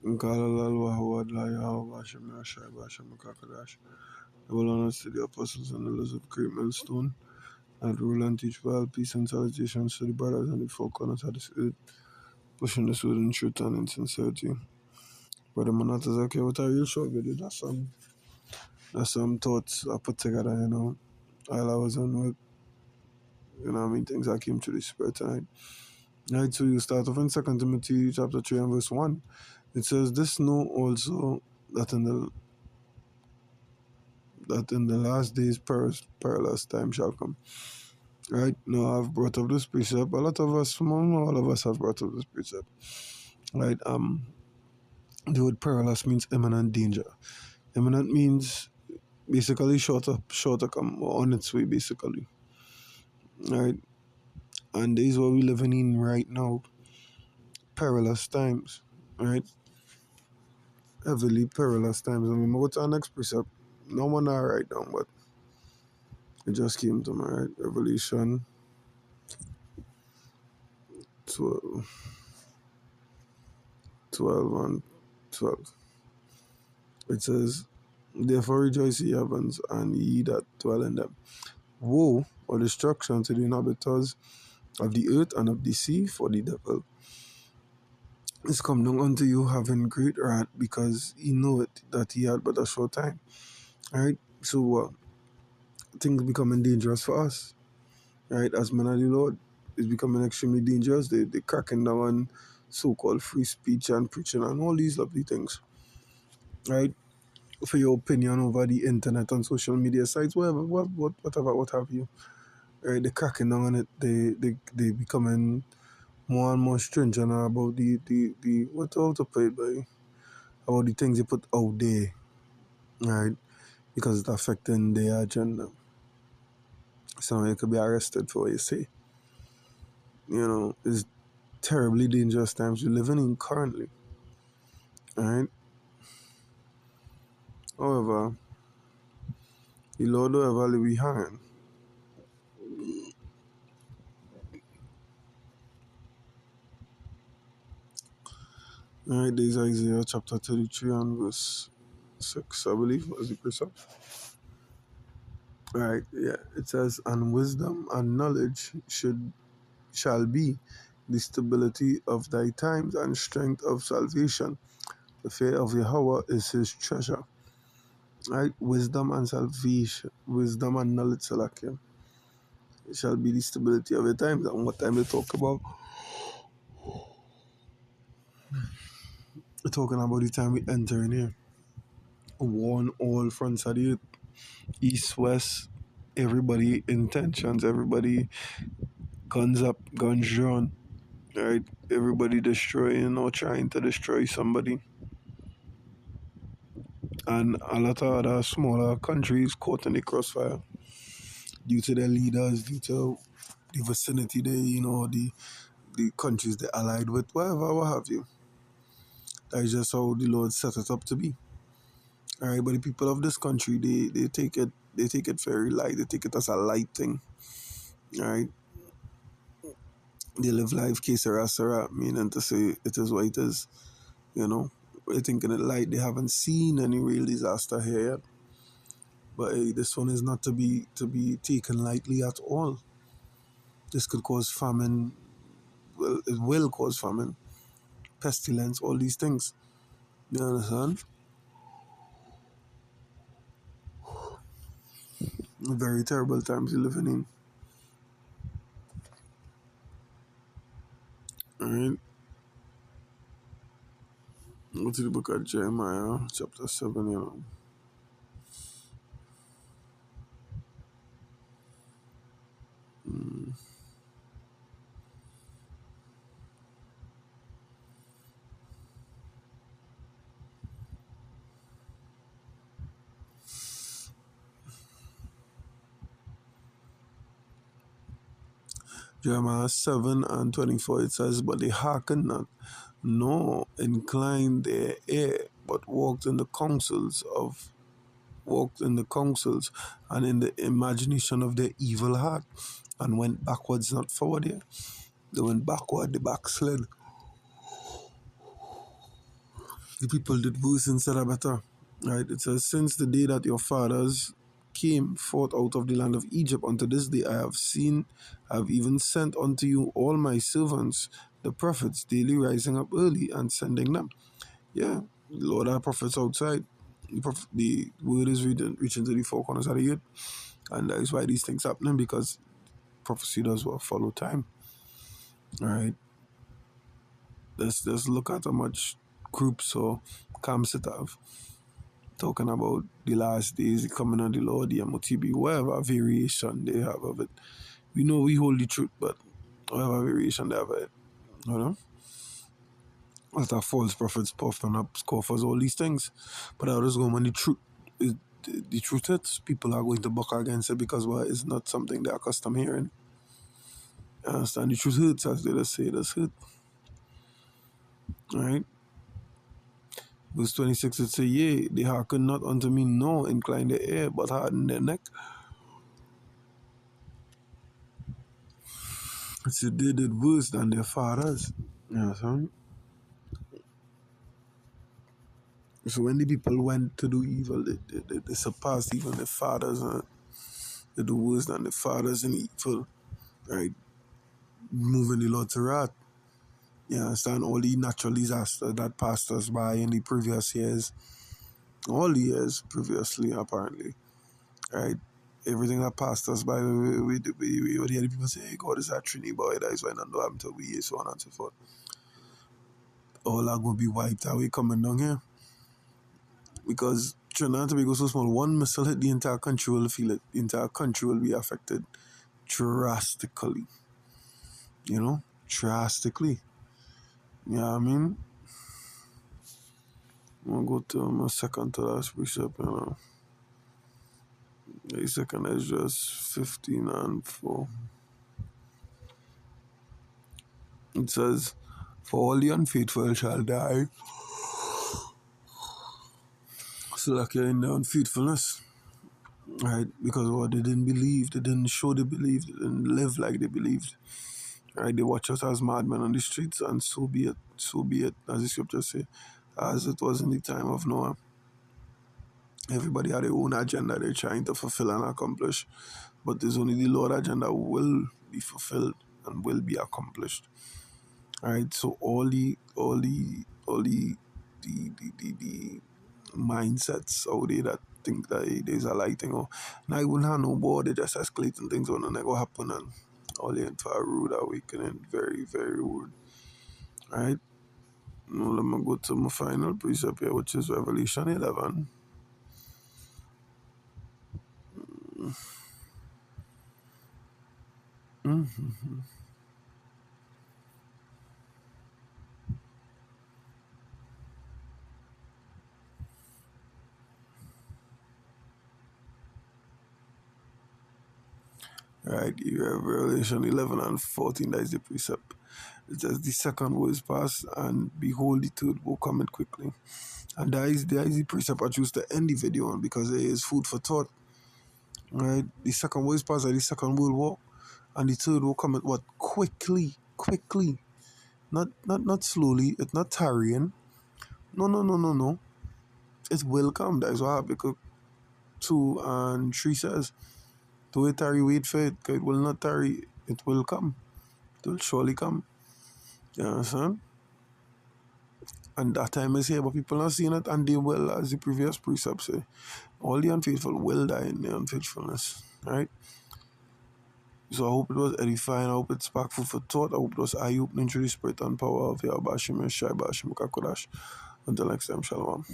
I will honor to the apostles and elders of great millstone, and rule and teach for all peace and salutations to the brothers and the four corners of this earth, pushing the word in truth and in sincerity. Brother Manatazaki, what a real short video. That's some thoughts I put together, while I was on work. Things I came to the spirit tonight. Right, so you start off in 2 Timothy chapter 3 and verse 1. It says, This know also that in the last days perilous time shall come. Right? Now I've brought up this precept. A lot of us, all of us have brought up this precept. Right? The word perilous means imminent danger. Imminent means basically shorter come or on its way basically. Right? And this is what we're living in right now. Perilous times. Right? Heavily perilous times. I mean, what's our next precept? No one I write down, but it just came to my right. Revelation 12 and 12. It says, Therefore rejoice, ye heavens, and ye that dwell in them. Woe or destruction to the inhabitants of the earth and of the sea, for the devil is come down unto you having great wrath, because he knoweth that he had but a short time. Right? So things becoming dangerous for us. Right? As men of the Lord, it's becoming extremely dangerous. They cracking down on so-called free speech and preaching and all these lovely things. Right? For your opinion over the internet and social media sites, whatever, whatever, what have you. Right? They're cracking down on it. They becoming more and more stringent about the what how to put it by about the things they put out there, right? Because it's affecting their agenda. So you could be arrested for what you say. It's terribly dangerous times we're living in currently. Right? However, the Lord will ever leave behind. Alright, there's Isaiah chapter 33 and verse 6, I believe, was the precept. Alright, yeah. It says, And wisdom and knowledge shall be the stability of thy times and strength of salvation. The fear of Yahweh is his treasure. Right? Wisdom and salvation, wisdom and knowledge, Salakia. It shall be the stability of the times. And what time they talk about? We're talking about the time we enter in here. Warn all fronts of the earth, east, west, everybody intentions, everybody guns up, guns drawn. Right? Everybody destroying or trying to destroy somebody. And a lot of other smaller countries caught in the crossfire due to their leaders, due to the vicinity the countries they allied with, whatever, what have you. That is just how the Lord set it up to be. Alright, but the people of this country, they take it very light. They take it as a light thing. Alright. They live life que sera, meaning to say it is what it is. They're thinking it light. They haven't seen any real disaster here yet. But hey, this one is not to be taken lightly at all. This could cause famine. Well, it will cause famine, pestilence, all these things. You understand? Very terrible times we're living in. Alright. Go to the book of Jeremiah, chapter 7, Jeremiah 7 and 24, it says, But they hearkened not, nor inclined their ear, but walked in the counsels and in the imagination of their evil heart, and went backwards, not forward here. They went backward, they backslid. The people did worse instead of better. Right? It says, since the day that your fathers came forth out of the land of Egypt unto this day, I have even sent unto you all my servants, the prophets, daily rising up early and sending them. Yeah, Lord, our prophets outside. The word is reaching to the four corners of the earth, and that is why these things happening, because prophecy does what follow time. All right, let's look at how much groups or camps it have talking about the last days, the coming of the Lord, the MOTB, whatever variation they have of it. We know we hold the truth, but whatever variation they have of it, you know. What are false prophets puffing up scoffers, all these things. But I just go when the truth is the truth is, people are going to buck against it because well, it's not something they're accustomed hearing. You understand? The truth hurts, as they just say, it does hurt. Right? Verse 26 it say, yea, they hearken not unto me, nor incline their ear, but harden their neck. It said they did worse than their fathers. You understand? So when the people went to do evil, they surpassed even their fathers. They do worse than the fathers in evil. Right? Moving the Lord to wrath. You understand? All the natural disasters that passed us by in the previous years, all the years previously, apparently, right? Everything that passed us by, we would hear the people say, hey, God is a Trini boy, that is why not know him till we, so on and so forth. All are going to be wiped away coming down here. Because Trinidad and Tobago is so small, one missile hit, the entire country will feel it. The entire country will be affected drastically. You know? Drastically. You know what I mean? I'm going to go to my second to last precept, you know. The second is just 15 and 4. It says, for all the unfaithful shall die. So like you're in the unfaithfulness. Right? Because what they didn't believe, they didn't show they believed, they didn't live like they believed. Right? They watch us as madmen on the streets, and so be it, as the scriptures say, as it was in the time of Noah. Everybody had their own agenda they're trying to fulfill and accomplish. But there's only the Lord agenda will be fulfilled and will be accomplished. Alright, so all the mindsets out there that think that there's a lighting or now you wouldn't have no more, they just escalating things on and they go happen and all the into a rude awakening. Very, very rude. Alright. Now let me go to my final precept here, which is Revelation 11. Mm-hmm. Right, you have Revelation 11 and 14, that is the precept. It says, the second woe is past, and behold, the third woe cometh quickly. And that is the precept I choose to end the video on because it is food for thought. Right? The second woe is past, like the Second World War, and the third woe cometh what? Quickly. Quickly. Not slowly, it's not tarrying. No. It will come. That is what Habakkuk 2 and 3 says. Do it tarry, wait for it, 'cause it will not tarry, it will come. It will surely come. You understand? And that time is here, but people are seeing it, and they will, as the previous precept say, all the unfaithful will die in their unfaithfulness. Right? So I hope it was edifying, I hope it's packed food for thought, I hope it was eye-opening through the spirit and power of Yahweh Bashim Shai Bashim Kakodash. Until next time, Shalom.